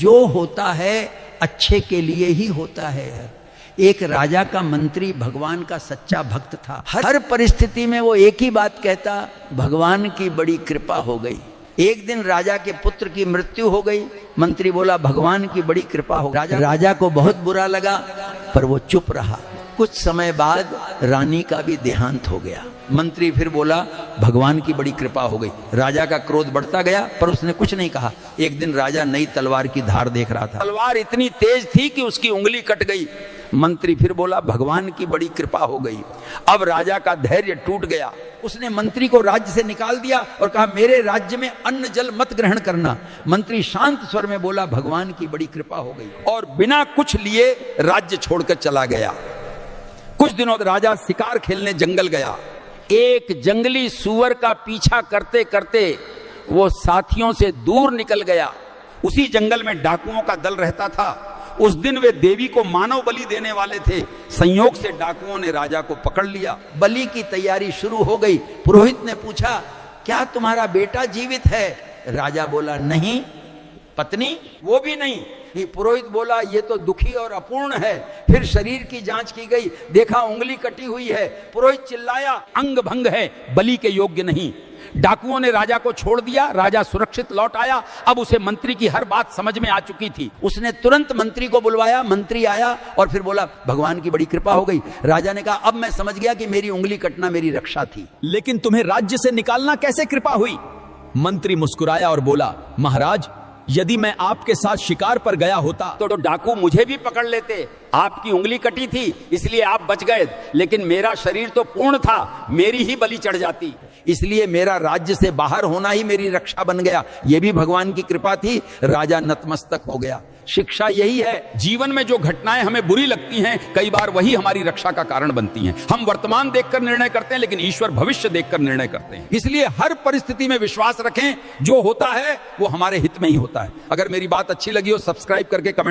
जो होता है अच्छे के लिए ही होता है। एक राजा का मंत्री भगवान का सच्चा भक्त था। हर परिस्थिति में वो एक ही बात कहता, भगवान की बड़ी कृपा हो गई। एक दिन राजा के पुत्र की मृत्यु हो गई। मंत्री बोला, भगवान की बड़ी कृपा हो गई। राजा को बहुत बुरा लगा, पर वो चुप रहा। कुछ समय बाद रानी का भी देहांत हो गया। मंत्री फिर बोला, भगवान की बड़ी कृपा हो गई। राजा का क्रोध बढ़ता गया, पर उसने कुछ नहीं कहा। एक दिन राजा नई तलवार की धार देख रहा था। तलवार इतनी तेज थी कि उसकी उंगली कट गई। मंत्री फिर बोला, भगवान की बड़ी कृपा हो गई। अब राजा का धैर्य टूट गया। उसने मंत्री को राज्य से निकाल दिया और कहा, मेरे राज्य में अन्न जल मत ग्रहण करना। मंत्री शांत स्वर में बोला, भगवान की बड़ी कृपा हो गई, और बिना कुछ लिए राज्य छोड़कर चला गया। कुछ दिनों राजा शिकार खेलने जंगल गया। एक जंगली सूअर का पीछा करते करते वो साथियों से दूर निकल गया। उसी जंगल में डाकुओं का दल रहता था। उस दिन वे देवी को मानव बलि देने वाले थे। संयोग से डाकुओं ने राजा को पकड़ लिया। बलि की तैयारी शुरू हो गई। पुरोहित ने पूछा, क्या तुम्हारा बेटा जीवित है? राजा बोला, नहीं। पत्नी? वो भी नहीं। पुरोहित बोला, ये तो दुखी और अपूर्ण है। फिर शरीर की जांच की गई, देखा उंगली कटी हुई है। पुरोहित चिल्लाया, अंग भंग है, बलि के योग्य नहीं। डाकुओं ने राजा को छोड़ दिया। राजा सुरक्षित लौट आया। अब उसे मंत्री की हर बात समझ में आ चुकी थी। उसने तुरंत मंत्री को बुलवाया। मंत्री आया और फिर बोला, भगवान की बड़ी कृपा हो गई। राजा ने कहा, अब मैं समझ गया कि मेरी उंगली कटना मेरी रक्षा थी। लेकिन तुम्हें राज्य से निकालना कैसे कृपा हुई? मंत्री मुस्कुराया और बोला, महाराज, यदि मैं आपके साथ शिकार पर गया होता तो डाकू मुझे भी पकड़ लेते। आपकी उंगली कटी थी इसलिए आप बच गए, लेकिन मेरा शरीर तो पूर्ण था, मेरी ही बलि चढ़ जाती। इसलिए मेरा राज्य से बाहर होना ही मेरी रक्षा बन गया। यह भी भगवान की कृपा थी। राजा नतमस्तक हो गया। शिक्षा यही है, जीवन में जो घटनाएं हमें बुरी लगती हैं, कई बार वही हमारी रक्षा का कारण बनती हैं। हम वर्तमान देखकर निर्णय करते हैं, लेकिन ईश्वर भविष्य देखकर निर्णय करते हैं। इसलिए हर परिस्थिति में विश्वास रखें, जो होता है वो हमारे हित में ही होता है। अगर मेरी बात अच्छी लगी हो, सब्सक्राइब करके कमेंट